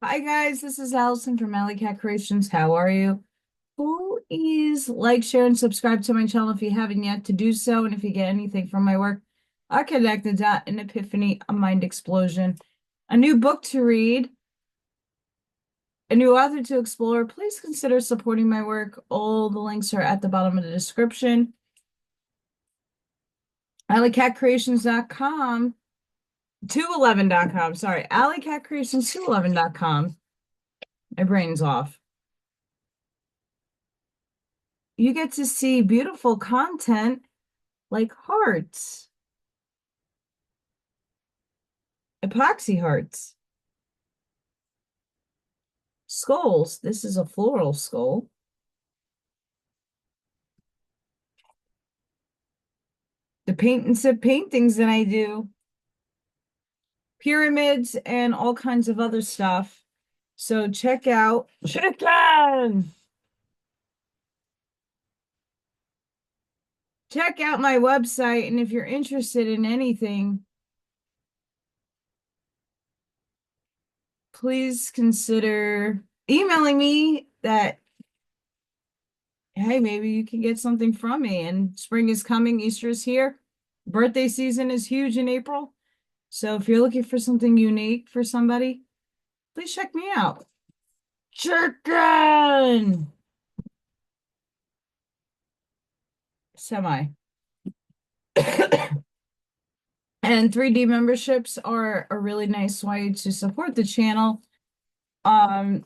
Hi guys, this is Allison from Alley Cat Creations. How are you? Please like, share, and subscribe to my channel if you haven't yet to do so. And if you get anything from my work, a connect, a dot, an epiphany, a mind explosion, a new book to read, a new author to explore, please consider supporting my work. All the links are at the bottom of the description. Alleycatcreations.com, 211.com. Sorry, Alleycatcreations211.com. My brain's off. You get to see beautiful content like hearts, epoxy hearts, skulls. This is a floral skull. The paint and sip paintings that I do, pyramids, and all kinds of other stuff. So check out chicken. Check out my website, and if you're interested in anything, please consider emailing me that, hey, maybe you can get something from me. And spring is coming, Easter is here. Birthday season is huge in April. So if you're looking for something unique for somebody, please check me out. Chicken! Semi. And 3D memberships are a really nice way to support the channel. Um,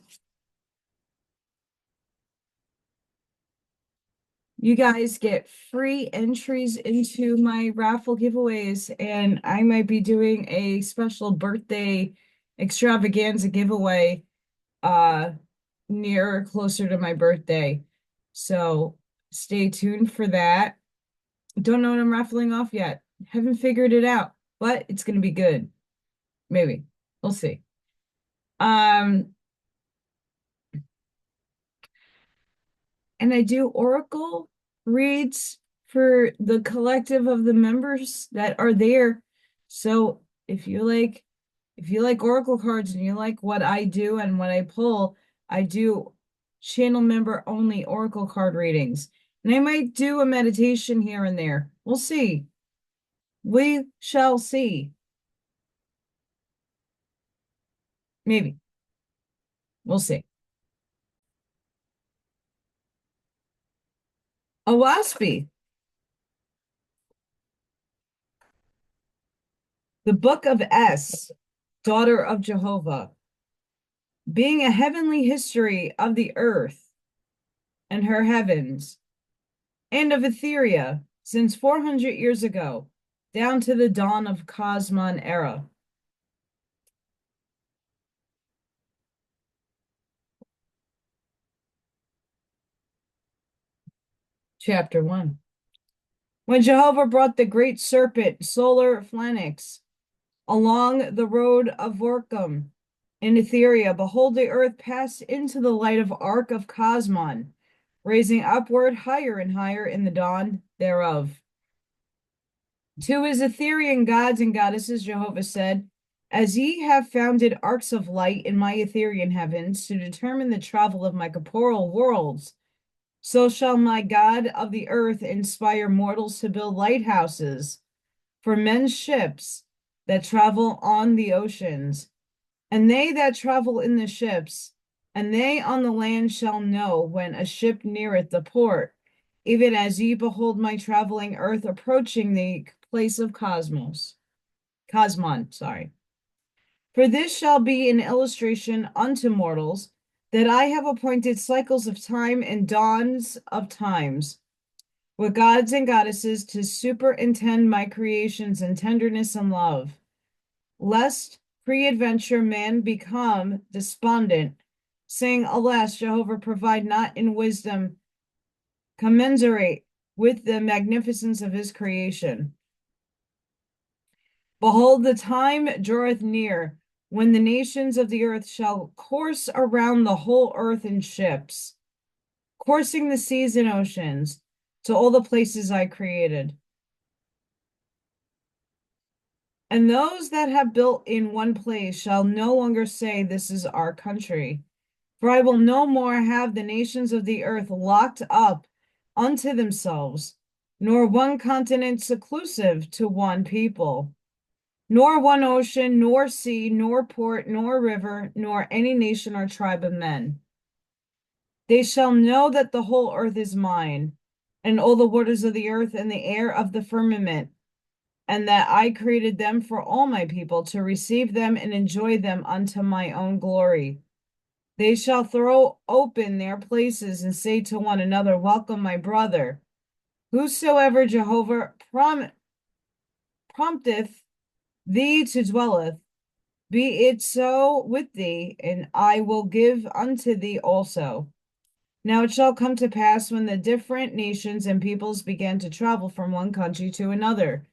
you guys get free entries into my raffle giveaways, and I might be doing a special birthday extravaganza giveaway near or closer to my birthday. So stay tuned for that. Don't know what I'm raffling off yet. Haven't figured it out, but it's going to be good. Maybe. We'll see. Um, and I do oracle reads for the collective of the members that are there. So if you like oracle cards and you like what I do and what I pull, I do channel member only oracle card readings. And I might do a meditation here and there. We'll see. We shall see. Maybe. We'll see. Oahspe, the Book of S, daughter of Jehovah, being a heavenly history of the earth and her heavens, and of Etheria since 400 years ago, down to the dawn of Cosmon era. Chapter 1. When Jehovah brought the great serpent, Solar Phalanx, along the road of Vorkum in Etheria, behold, the earth passed into the light of arc of Cosmon, raising upward higher and higher in the dawn thereof. To his Etherian gods and goddesses, Jehovah said, as ye have founded arcs of light in my Etherian heavens to determine the travel of my corporeal worlds, so shall my God of the earth inspire mortals to build lighthouses for men's ships that travel on the oceans, and they that travel in the ships, and they on the land shall know when a ship neareth the port, even as ye behold my traveling earth approaching the place of Cosmon, sorry. For this shall be an illustration unto mortals, that I have appointed cycles of time and dawns of times, with gods and goddesses to superintend my creations in tenderness and love, lest pre-adventure man become despondent, saying, alas, Jehovah provide not in wisdom commensurate with the magnificence of his creation. Behold, the time draweth near, when the nations of the earth shall course around the whole earth in ships, coursing the seas and oceans to all the places I created. And those that have built in one place shall no longer say, This is our country. For I will no more have the nations of the earth locked up unto themselves, nor one continent seclusive to one people, nor one ocean, nor sea, nor port, nor river, nor any nation or tribe of men. They shall know that the whole earth is mine, and all the waters of the earth and the air of the firmament, and that I created them for all my people to receive them and enjoy them unto my own glory. They shall throw open their places and say to one another, Welcome, my brother. Whosoever Jehovah prompteth thee to dwelleth, be it so with thee, and I will give unto thee also. Now it shall come to pass when the different nations and peoples begin to travel from one country to another,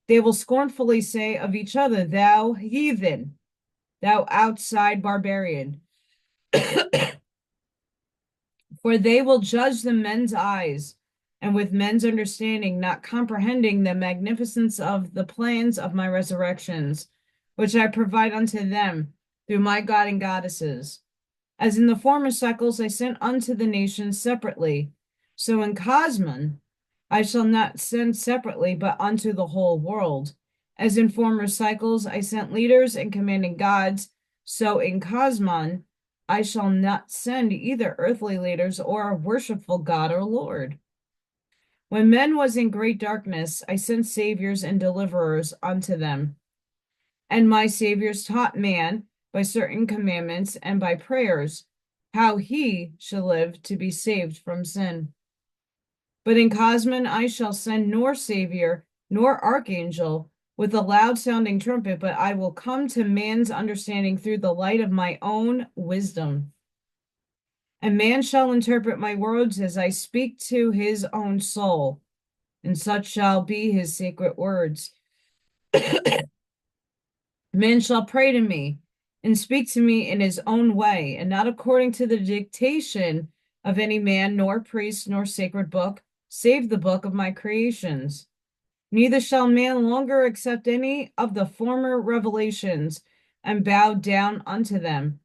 they will scornfully say of each other, Thou heathen, thou outside barbarian. For they will judge the men's eyes, and with men's understanding, not comprehending the magnificence of the plans of my resurrections, which I provide unto them through my God and goddesses. As in the former cycles I sent unto the nations separately, so in Cosmon I shall not send separately, but unto the whole world. As in former cycles I sent leaders and commanding gods, so in Cosmon I shall not send either earthly leaders or a worshipful God or Lord. When men was in great darkness, I sent saviors and deliverers unto them. And my saviors taught man by certain commandments and by prayers how he should live to be saved from sin. But in Cosmon I shall send nor savior nor archangel with a loud sounding trumpet, but I will come to man's understanding through the light of my own wisdom. And man shall interpret my words as I speak to his own soul, and such shall be his sacred words. Man shall pray to me and speak to me in his own way, and not according to the dictation of any man, nor priest, nor sacred book, save the book of my creations. Neither shall man longer accept any of the former revelations and bow down unto them.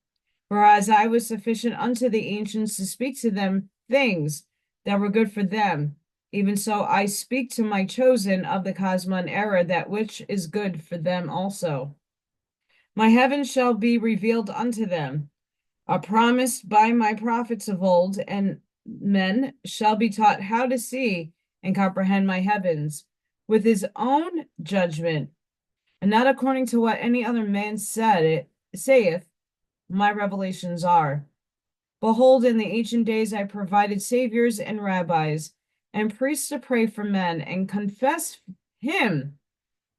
For as I was sufficient unto the ancients to speak to them things that were good for them, even so I speak to my chosen of the Cosmon era that which is good for them also. My heaven shall be revealed unto them, a promise by my prophets of old, and men shall be taught how to see and comprehend my heavens with his own judgment, and not according to what any other man saith, my revelations are. Behold, in the ancient days I provided saviors and rabbis and priests to pray for men and confess him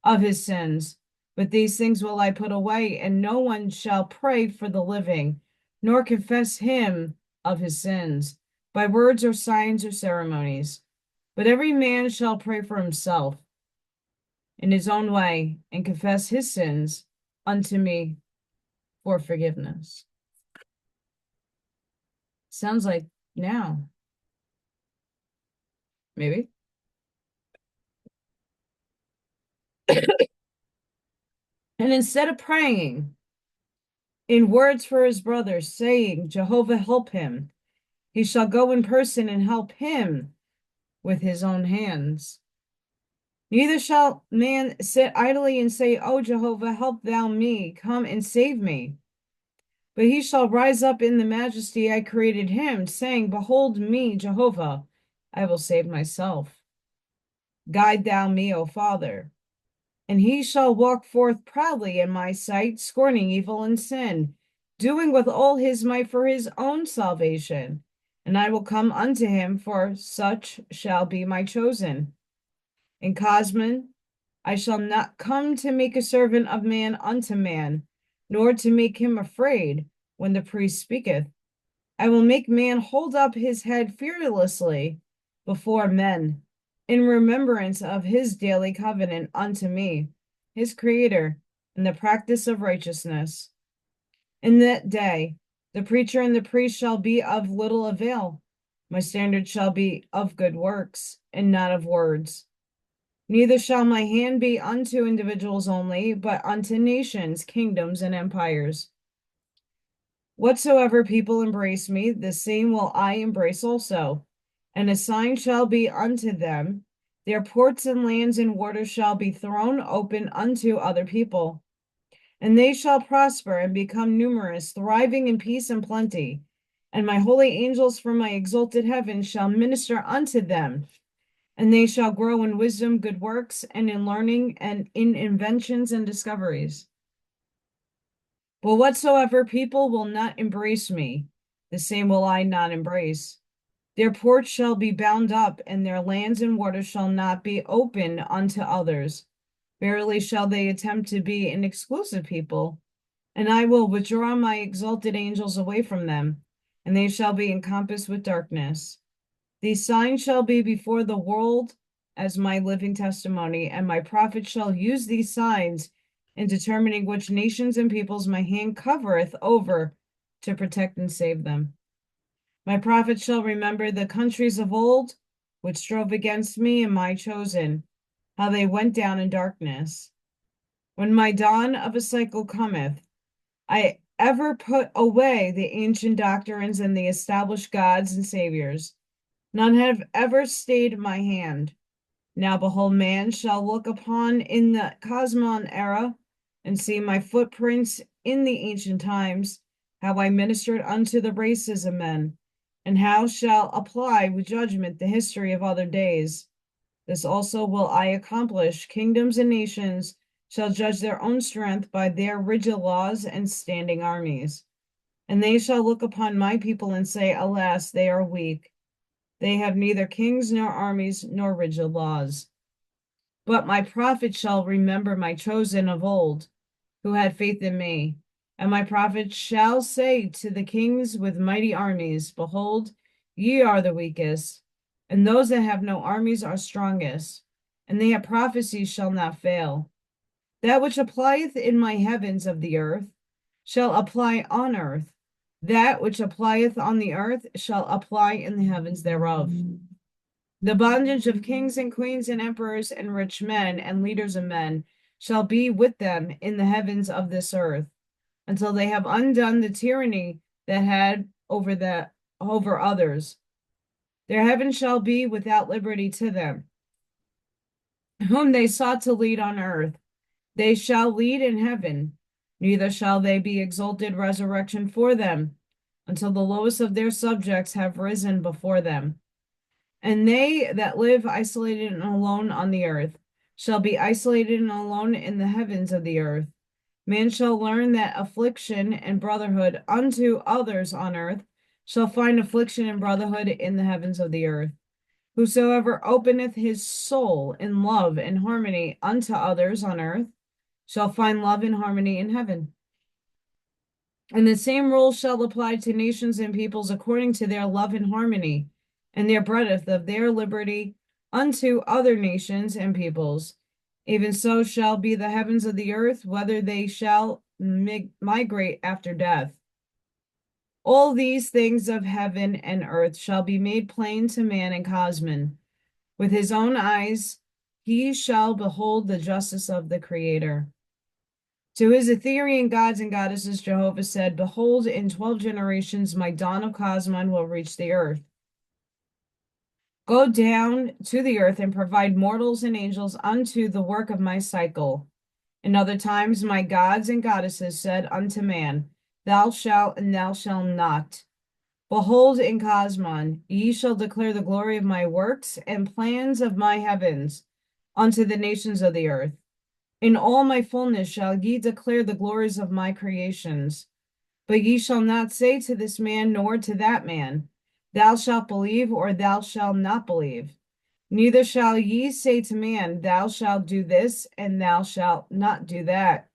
of his sins. But these things will I put away, and no one shall pray for the living, nor confess him of his sins, by words or signs or ceremonies. But every man shall pray for himself in his own way, and confess his sins unto me for forgiveness. Sounds like now. Maybe. And instead of praying in words for his brothers, saying, Jehovah help him, he shall go in person and help him with his own hands. Neither shall man sit idly and say, O Jehovah, help thou me, come and save me. But he shall rise up in the majesty I created him, saying, Behold me, Jehovah, I will save myself. Guide thou me, O Father. And he shall walk forth proudly in my sight, scorning evil and sin, doing with all his might for his own salvation. And I will come unto him, for such shall be my chosen. In Cosmon, I shall not come to make a servant of man unto man, nor to make him afraid when the priest speaketh. I will make man hold up his head fearlessly before men, in remembrance of his daily covenant unto me, his creator, in the practice of righteousness. In that day, the preacher and the priest shall be of little avail. My standard shall be of good works, and not of words. Neither shall my hand be unto individuals only, but unto nations, kingdoms, and empires. Whatsoever people embrace me, the same will I embrace also. And a sign shall be unto them, their ports and lands and waters shall be thrown open unto other people. And they shall prosper and become numerous, thriving in peace and plenty. And my holy angels from my exalted heaven shall minister unto them. And they shall grow in wisdom, good works, and in learning, and in inventions and discoveries. But whatsoever people will not embrace me, the same will I not embrace. Their ports shall be bound up, and their lands and waters shall not be open unto others. Verily shall they attempt to be an exclusive people, and I will withdraw my exalted angels away from them, and they shall be encompassed with darkness. These signs shall be before the world as my living testimony, and my prophets shall use these signs in determining which nations and peoples my hand covereth over to protect and save them. My prophets shall remember the countries of old, which strove against me and my chosen, how they went down in darkness. When my dawn of a cycle cometh, I ever put away the ancient doctrines and the established gods and saviors. None have ever stayed my hand. Now behold, man shall look upon in the Cosmon era and see my footprints in the ancient times, how I ministered unto the races of men, and how shall apply with judgment the history of other days. This also will I accomplish. Kingdoms and nations shall judge their own strength by their rigid laws and standing armies. And they shall look upon my people and say, alas, they are weak. They have neither kings nor armies nor rigid laws. But my prophets shall remember my chosen of old, who had faith in me. And my prophets shall say to the kings with mighty armies, behold, ye are the weakest, and those that have no armies are strongest, and they have prophecies shall not fail. That which applieth in my heavens of the earth shall apply on earth. That which applieth on the earth shall apply in the heavens thereof. The bondage of kings and queens and emperors and rich men and leaders of men shall be with them in the heavens of this earth, until they have undone the tyranny that had over others. Their heaven shall be without liberty to them, whom they sought to lead on earth. They shall lead in heaven, neither shall they be exalted resurrection for them, until the lowest of their subjects have risen before them. And they that live isolated and alone on the earth shall be isolated and alone in the heavens of the earth. Man shall learn that affliction and brotherhood unto others on earth shall find affliction and brotherhood in the heavens of the earth. Whosoever openeth his soul in love and harmony unto others on earth shall find love and harmony in heaven. And the same rule shall apply to nations and peoples according to their love and harmony, and their breadth of their liberty unto other nations and peoples. Even so shall be the heavens of the earth, whether they shall migrate after death. All these things of heaven and earth shall be made plain to man in Cosmon. With his own eyes he shall behold the justice of the Creator. To his Ethereal gods and goddesses, Jehovah said, behold, in 12 generations my dawn of Cosmon will reach the earth. Go down to the earth and provide mortals and angels unto the work of my cycle. In other times my gods and goddesses said unto man, thou shalt and thou shalt not. Behold, in Cosmon ye shall declare the glory of my works and plans of my heavens unto the nations of the earth. In all my fullness shall ye declare the glories of my creations. But ye shall not say to this man nor to that man, thou shalt believe or thou shalt not believe. Neither shall ye say to man, thou shalt do this and thou shalt not do that.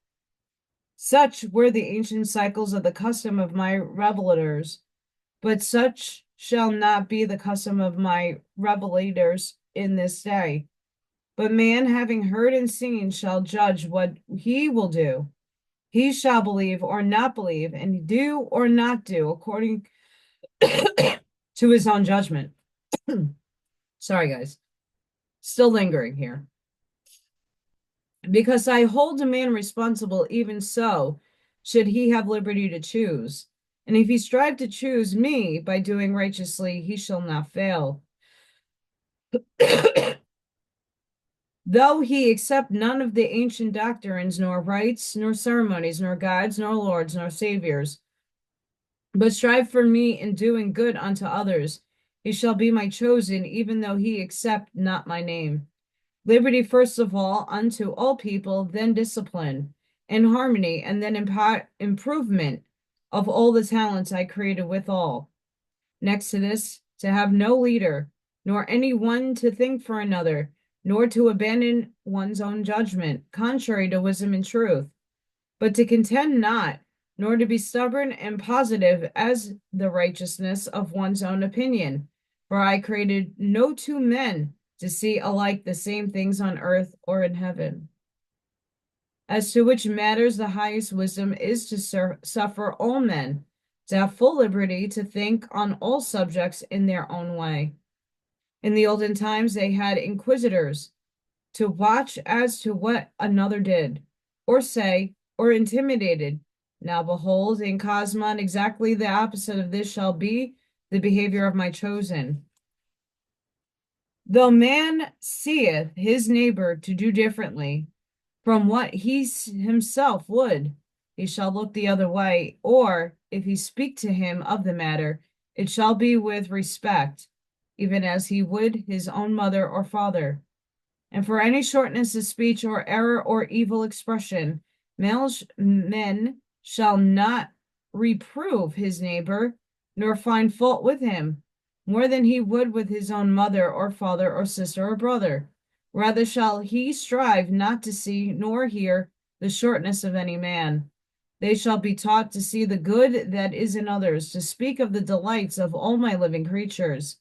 Such were the ancient cycles of the custom of my revelators, but such shall not be the custom of my revelators in this day. But man, having heard and seen, shall judge what he will do. He shall believe or not believe, and do or not do according to his own judgment. Sorry, guys. Still lingering here. because I hold a man responsible, even so should he have liberty to choose. And if he strive to choose me by doing righteously, he shall not fail. Though he accept none of the ancient doctrines, nor rites, nor ceremonies, nor guides, nor lords, nor saviors, but strive for me in doing good unto others, he shall be my chosen, even though he accept not my name. Liberty, first of all, unto all people, then discipline, and harmony, and then improvement of all the talents I created withal. Next to this, to have no leader, nor any one to think for another, nor to abandon one's own judgment, contrary to wisdom and truth, but to contend not, nor to be stubborn and positive as the righteousness of one's own opinion. For I created no two men to see alike the same things on earth or in heaven. As to which matters the highest wisdom is to suffer all men to have full liberty to think on all subjects in their own way. In the olden times, they had inquisitors to watch as to what another did, or say, or intimidated. Now behold, in Cosmon, exactly the opposite of this shall be the behavior of my chosen. Though man seeth his neighbor to do differently from what he himself would, he shall look the other way, or if he speak to him of the matter, it shall be with respect, even as he would his own mother or father. And for any shortness of speech or error or evil expression, men shall not reprove his neighbor, nor find fault with him, more than he would with his own mother or father or sister or brother. Rather shall he strive not to see nor hear the shortness of any man. They shall be taught to see the good that is in others, to speak of the delights of all my living creatures,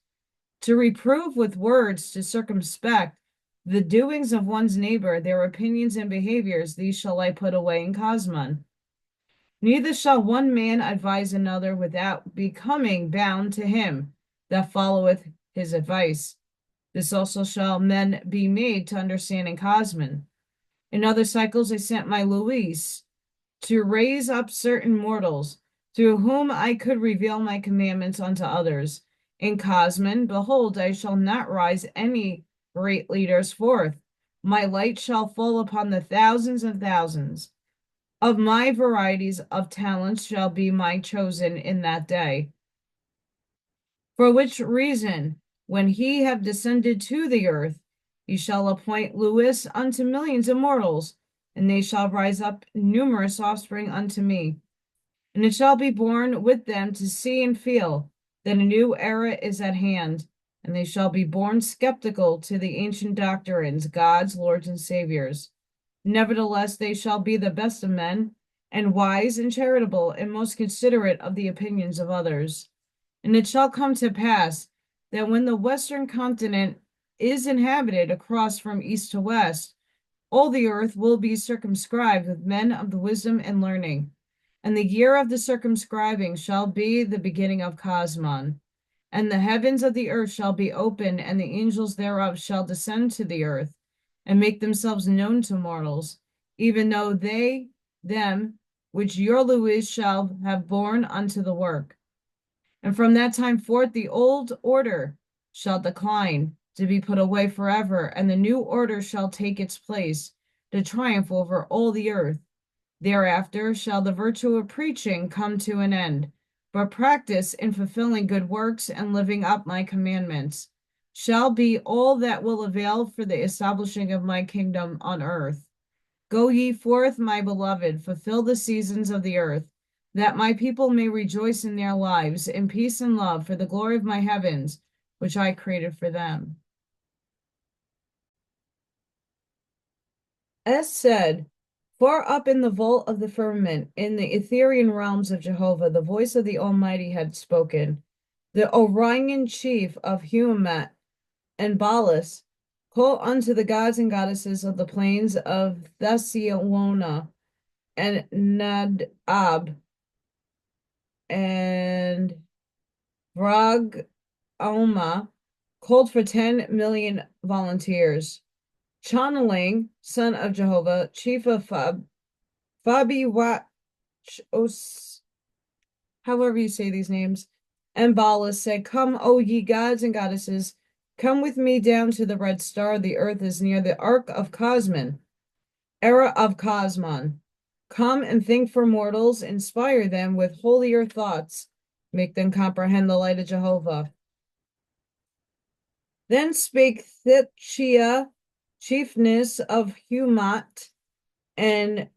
to reprove with words, to circumspect the doings of one's neighbor, their opinions and behaviors, these shall I put away in Cosmon. Neither shall one man advise another without becoming bound to him that followeth his advice. This also shall men be made to understand in Cosmon. In other cycles I sent my Luis to raise up certain mortals, through whom I could reveal my commandments unto others. In Cosmon, behold, I shall not rise any great leaders forth. My light shall fall upon the thousands of thousands. Of my varieties of talents shall be my chosen in that day. For which reason, when he have descended to the earth, he shall appoint Lewis unto millions of mortals, and they shall rise up numerous offspring unto me. And it shall be born with them to see and feel that a new era is at hand, and they shall be born skeptical to the ancient doctrines, gods, lords, and saviors. Nevertheless, they shall be the best of men, and wise and charitable, and most considerate of the opinions of others. And it shall come to pass that when the western continent is inhabited across from east to west, all the earth will be circumscribed with men of the wisdom and learning. And the year of the circumscribing shall be the beginning of Cosmon. And the heavens of the earth shall be open, and the angels thereof shall descend to the earth, and make themselves known to mortals, even though them, which your Louis shall have borne unto the work. And from that time forth the old order shall decline, to be put away forever, and the new order shall take its place, to triumph over all the earth. Thereafter shall the virtue of preaching come to an end, but practice in fulfilling good works and living up my commandments shall be all that will avail for the establishing of my kingdom on earth. Go ye forth, my beloved, fulfill the seasons of the earth, that my people may rejoice in their lives, in peace and love, for the glory of my heavens, which I created for them. As said, far up in the vault of the firmament, in the Etherian realms of Jehovah, the voice of the Almighty had spoken. The Orion chief of Huamat and Balas call unto the gods and goddesses of the plains of Thessiona and Nadab and Vrag Alma, called for 10 million volunteers. Chonaling, son of Jehovah, chief of Fabiwachos, however you say these names, and Baala said, "Come, O ye gods and goddesses, come with me down to the red star. The earth is near the ark of Cosmon, era of Cosmon. Come and think for mortals, inspire them with holier thoughts, make them comprehend the light of Jehovah." Then spake Thitchia, chiefness of Humat, and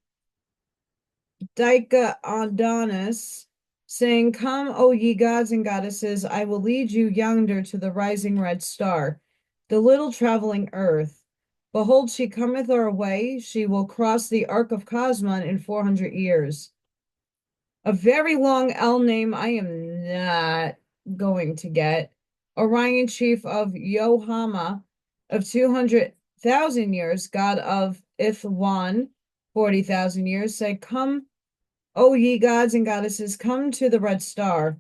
Dicaondanis, saying, "Come, O ye gods and goddesses, I will lead you yonder to the rising red star, the little traveling earth. Behold, she cometh our way. She will cross the ark of Cosmon in 400 years. A very long L name I am not going to get. Orion, chief of Yohama, of 200,000 years, god of Ithwan, 40,000 years, said, "Come, O ye gods and goddesses, come to the red star.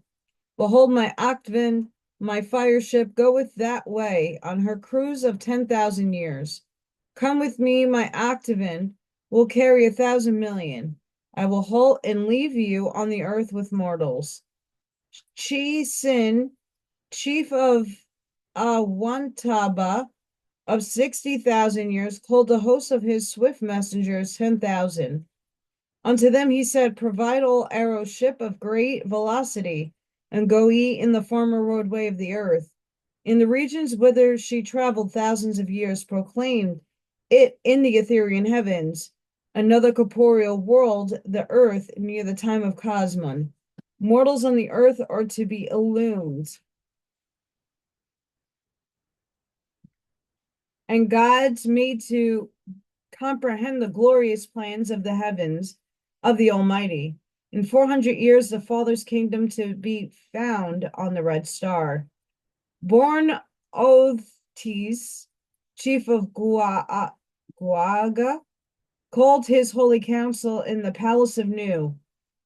Behold, my Octavian, my fire ship, goeth that way on her cruise of 10,000 years. Come with me, my Octavian will carry 1,000 million. I will halt and leave you on the earth with mortals." Chi Sin, chief of Awantaba, of 60,000 years, called the host of his swift messengers 10,000. Unto them he said, "Provide all arrow ship of great velocity, and go ye in the former roadway of the earth. In the regions whither she traveled thousands of years, proclaimed it in the Etherian heavens, another corporeal world, the earth, near the time of Cosmon. Mortals on the earth are to be illumined, and gods made to comprehend the glorious plans of the heavens of the Almighty. In 400 years, the Father's kingdom to be found on the red star. Born Othtes, chief of Guaga, called his holy council in the palace of Nu,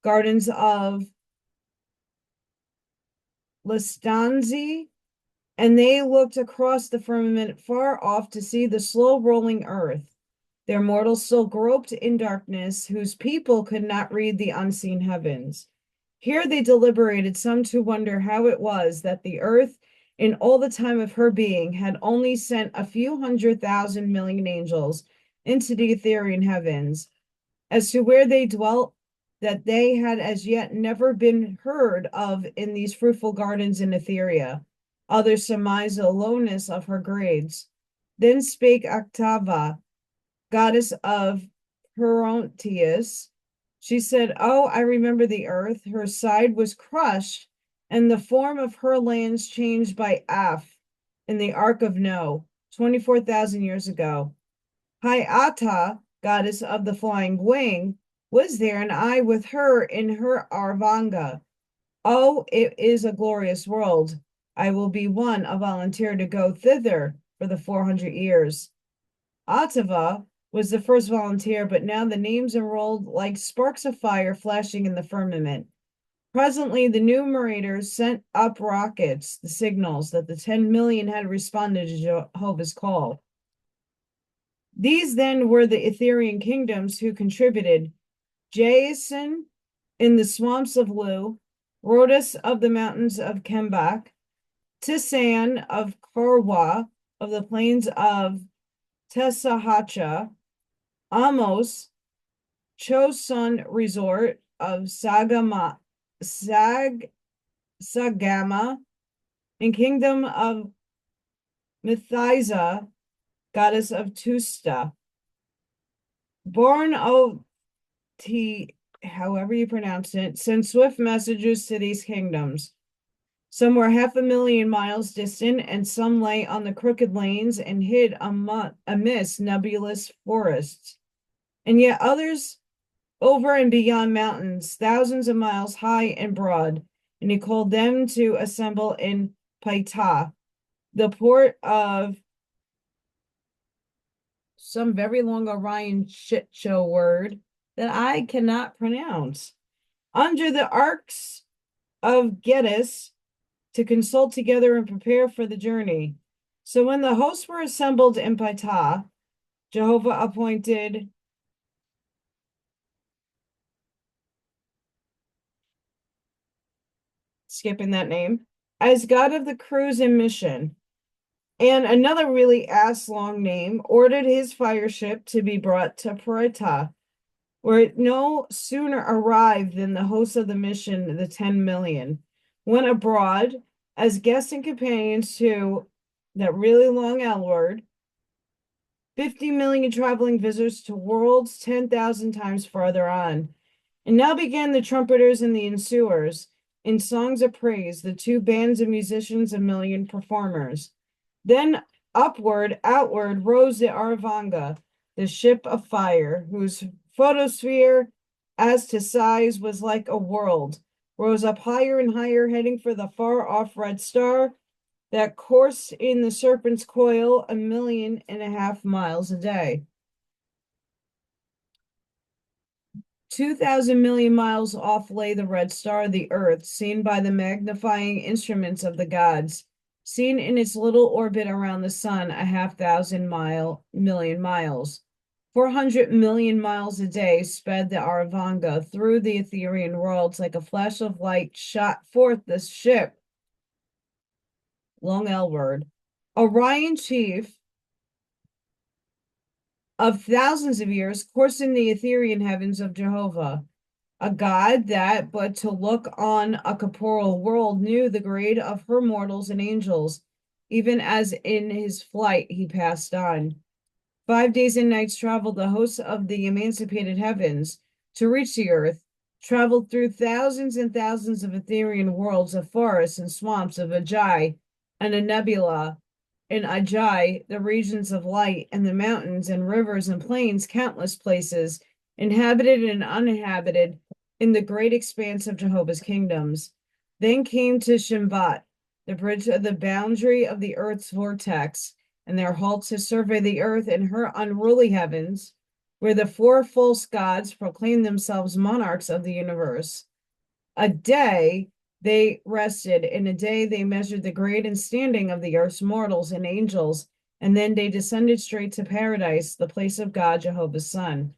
gardens of Lestanzi, and they looked across the firmament far off to see the slow rolling earth. Their mortals still groped in darkness, whose people could not read the unseen heavens. Here they deliberated, some to wonder how it was that the earth, in all the time of her being, had only sent a few 100,000 million angels into the Etherian heavens. As to where they dwelt, that they had as yet never been heard of in these fruitful gardens in Etheria. Others surmised the lowness of her grades. Then spake Octava, goddess of Perontius. She said, "Oh, I remember the earth. Her side was crushed, and the form of her lands changed by Af in the Ark of Noah, 24,000 years ago. Hyata, goddess of the flying wing, was there, and I with her in her Arvanga. Oh, it is a glorious world. I will be one, a volunteer to go thither for the 400 years. Atava was the first volunteer, but now the names enrolled like sparks of fire flashing in the firmament. Presently, the numerators sent up rockets, the signals that the 10 million had responded to Jehovah's call. These then were the Etherian kingdoms who contributed: Jason in the swamps of Lu, Rhodus of the mountains of Kembach, Tisan of Korwa, of the plains of Tessahacha, Amos, Chosun resort of Sagama, and kingdom of Methiza, goddess of Tusta. Born Oti, however you pronounce it, sent swift messages to these kingdoms. Some were 500,000 miles distant, and some lay on the crooked lanes and hid amidst nebulous forests. And yet others over and beyond mountains, thousands of miles high and broad. And he called them to assemble in Paita, the port of some very long Orion shit show word that I cannot pronounce, under the arcs of Geddes, to consult together and prepare for the journey. So when the hosts were assembled in Paita, Jehovah appointed skipping that name as God of the cruise and mission. And another really ass-long name ordered his fire ship to be brought to Parita, where it no sooner arrived than the hosts of the mission, the 10 million, went abroad as guests and companions to that really long L word, 50 million traveling visitors to worlds 10,000 times farther on. And now began the trumpeters and the ensuers, in songs of praise, the two bands of musicians, a million performers. Then upward, outward rose the Aravanga, the ship of fire, whose photosphere, as to size, was like a world, rose up higher and higher, heading for the far-off red star that coursed in the serpent's coil 1.5 million miles a day. 2,000 million miles off lay the red star, the earth, seen by the magnifying instruments of the gods, seen in its little orbit around the sun 500 million miles. 400 million miles a day sped the Aravanga through the Etherian worlds like a flash of light shot forth the ship. Long L word. Orion chief of thousands of years coursing the Etherian heavens of Jehovah, a god that, but to look on a corporeal world, knew the grade of her mortals and angels, even as in his flight he passed on. 5 days and nights traveled the hosts of the emancipated heavens to reach the earth, traveled through thousands and thousands of Etherian worlds of forests and swamps of Ajai and a nebula, in Ajai, the regions of light, and the mountains and rivers and plains, countless places, inhabited and uninhabited, in the great expanse of Jehovah's kingdoms. Then came to Shimbat, the bridge of the boundary of the earth's vortex, and there halt to survey the earth and her unruly heavens, where the four false gods proclaim themselves monarchs of the universe. A day they rested, in a day they measured the grade and standing of the earth's mortals and angels, and then they descended straight to paradise, the place of God, Jehovah's Son.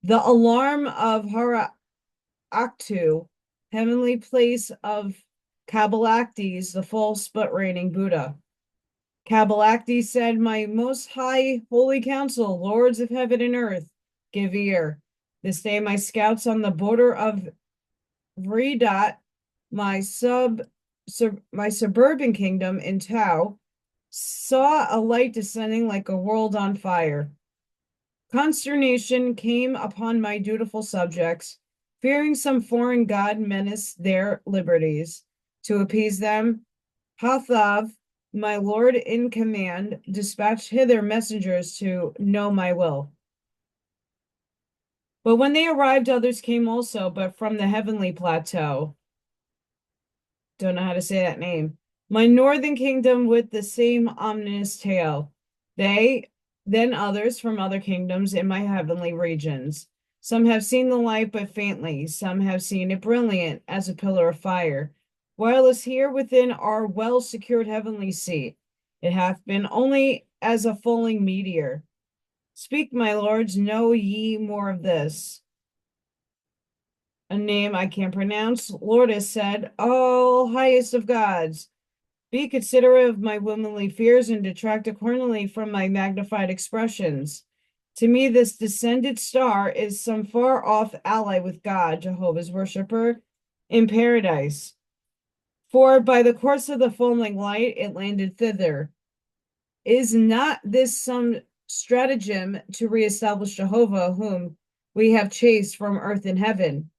The alarm of Aktu, heavenly place of Kabbalactes, the false but reigning Buddha. Kabbalactes said, "My most high holy council, lords of heaven and earth, give ear. This day my scouts on the border of Vridat, my suburban kingdom in Tau, saw a light descending like a world on fire. Consternation came upon my dutiful subjects, fearing some foreign god menaced their liberties. To appease them, Hathav, my lord in command, dispatched hither messengers to know my will. But when they arrived, others came also, but from the heavenly plateau. Don't know how to say that name. My northern kingdom with the same ominous tale. They, then others from other kingdoms in my heavenly regions. Some have seen the light but faintly, some have seen it brilliant as a pillar of fire. While as here within our well-secured heavenly seat, it hath been only as a falling meteor. Speak, my lords, know ye more of this? A name I can't pronounce. Lourdes said, "O highest of gods, be considerate of my womanly fears and detract accordingly from my magnified expressions. To me, this descended star is some far off ally with God, Jehovah's worshipper, in paradise. For by the course of the falling light, it landed thither. Is not this some stratagem to reestablish Jehovah, whom we have chased from earth and heaven?"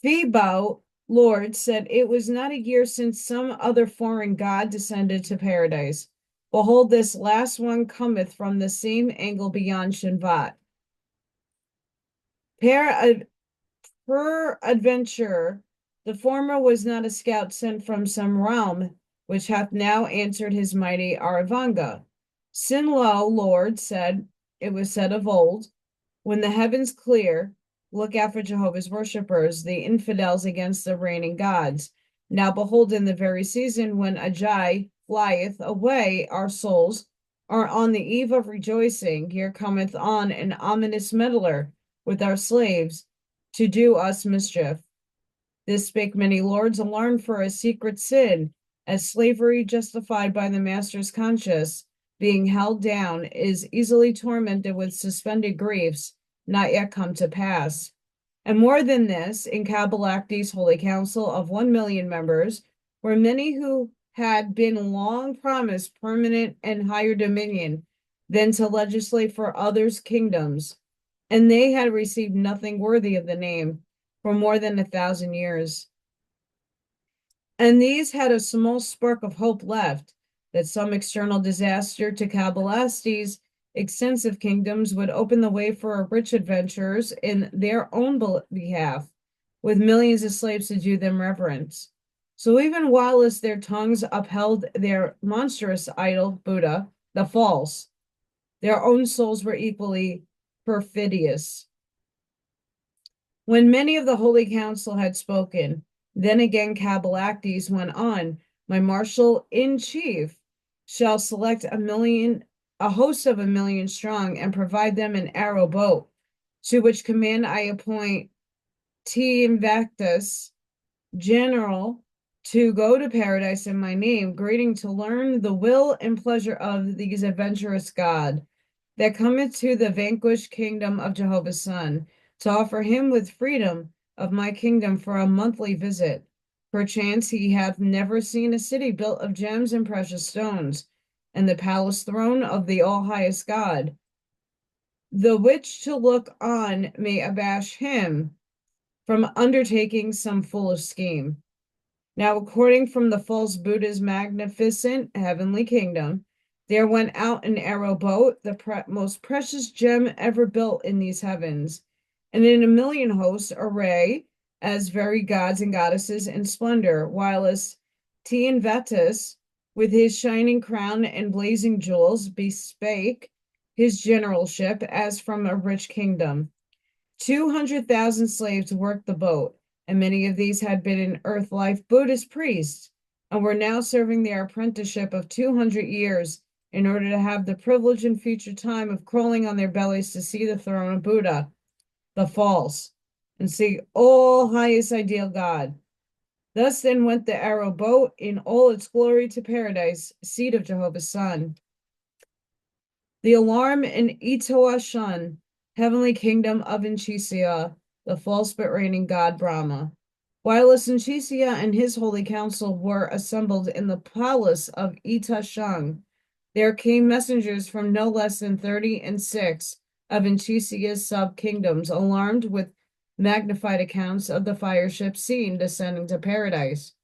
Thebao, Lord, said, "It was not a year since some other foreign god descended to paradise. Behold, this last one cometh from the same angle beyond Shinvat. Peradventure, the former was not a scout sent from some realm, which hath now answered his mighty Aravanga. Sinlo, Lord, said, it was said of old, when the heavens clear, look out for Jehovah's worshippers, the infidels against the reigning gods. Now behold, in the very season when Ajai flieth away, our souls are on the eve of rejoicing. Here cometh on an ominous meddler with our slaves to do us mischief. This spake many lords, alarmed for a secret sin, as slavery justified by the master's conscience, being held down, is easily tormented with suspended griefs, not yet come to pass. And more than this, in Cabalacti's holy council of 1,000,000 members were many who had been long promised permanent and higher dominion than to legislate for others' kingdoms, and they had received nothing worthy of the name for more than 1,000 years. And these had a small spark of hope left that some external disaster to Cabalacti's extensive kingdoms would open the way for rich adventurers in their own behalf, with millions of slaves to do them reverence. So even whilst their tongues upheld their monstrous idol, Buddha, the false, their own souls were equally perfidious. When many of the Holy Council had spoken, then again Cabalactes went on, my marshal-in-chief shall select a host of 1,000,000 strong, and provide them an arrow boat, to which command I appoint T. general, to go to paradise in my name, greeting to learn the will and pleasure of these adventurous God, that cometh to the vanquished kingdom of Jehovah's Son, to offer him with freedom of my kingdom for a monthly visit. Perchance he hath never seen a city built of gems and precious stones, and the palace throne of the all-highest God, the which to look on may abash him from undertaking some foolish scheme. Now, according from the false Buddha's magnificent heavenly kingdom, there went out an arrow boat, the most precious gem ever built in these heavens, and in 1,000,000 hosts array as very gods and goddesses in splendor, whilst T. with his shining crown and blazing jewels, bespake his generalship as from a rich kingdom. 200,000 slaves worked the boat, and many of these had been in earth life Buddhist priests, and were now serving their apprenticeship of 200 years in order to have the privilege in future time of crawling on their bellies to see the throne of Buddha, the false, and see all highest ideal God. Thus then went the arrow boat in all its glory to paradise, seat of Jehovah's Son. The alarm in Itoashun, heavenly kingdom of Inchisia, the false but reigning God Brahma. Whilst Inchisia and his holy council were assembled in the palace of Itashang, there came messengers from no less than 36 of Inchisia's sub-kingdoms, alarmed with magnified accounts of the fire ship seen descending to paradise.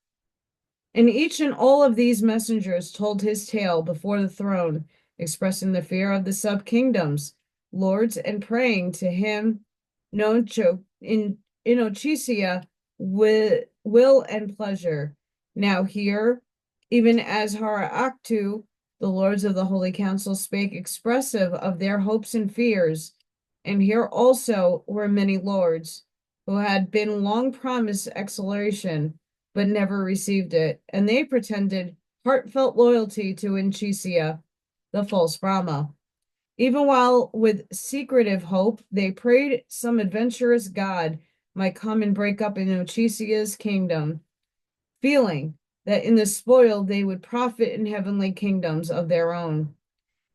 And each and all of these messengers told his tale before the throne, expressing the fear of the sub-kingdoms, lords, and praying to him, in Inchisia, with will and pleasure. Now here, even as Haraaktu, the lords of the Holy Council, spake expressive of their hopes and fears, and here also were many lords who had been long promised exaltation, but never received it, and they pretended heartfelt loyalty to Inchisia, the false Brahma. Even while with secretive hope they prayed some adventurous god might come and break up Inchisia's kingdom, feeling that in the spoil they would profit in heavenly kingdoms of their own.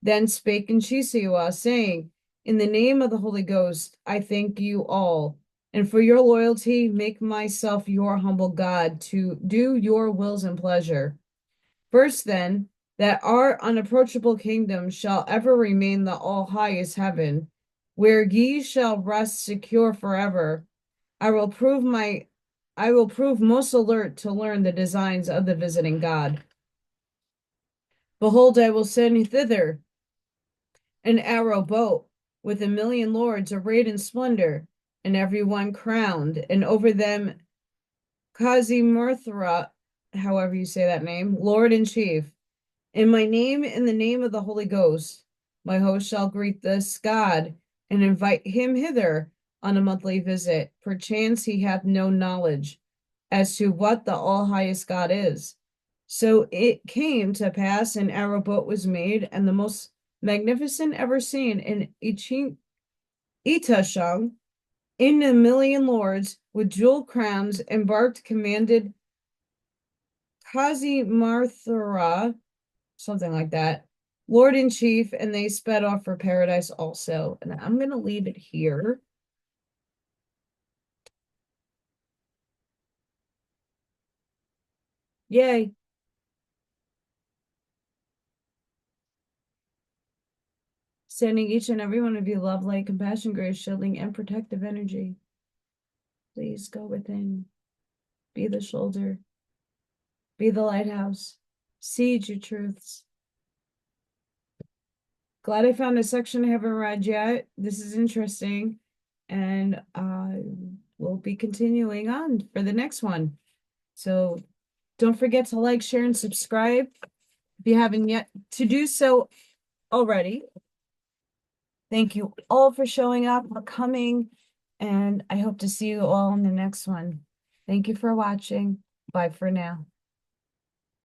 Then spake Inchisia, saying, in the name of the Holy Ghost, I thank you all, and for your loyalty make myself your humble God to do your wills and pleasure. First then, that our unapproachable kingdom shall ever remain the all-highest heaven, where ye shall rest secure forever. I will prove most alert to learn the designs of the visiting God. Behold, I will send thither an arrow boat with 1,000,000 lords arrayed in splendor, and every one crowned, and over them Kazimurthra, however you say that name, Lord in chief. In my name, in the name of the Holy Ghost, my host shall greet this God, and invite him hither on a monthly visit. Perchance he hath no knowledge as to what the all-highest God is. So it came to pass an arrow boat was made, and the most magnificent ever seen in Itashang, in a million lords, with jewel crowns, embarked, commanded Kazi Marthara, something like that, Lord in Chief, and they sped off for paradise also. And I'm going to leave it here. Yay. Sending each and every one of you love, light, compassion, grace, shielding, and protective energy. Please go within. Be the shoulder. Be the lighthouse. Seed your truths. Glad I found a section I haven't read yet. This is interesting. And we'll be continuing on for the next one. So don't forget to like, share, and subscribe if you haven't yet to do so already. Thank you all for showing up, for coming, and I hope to see you all in the next one. Thank you for watching. Bye for now.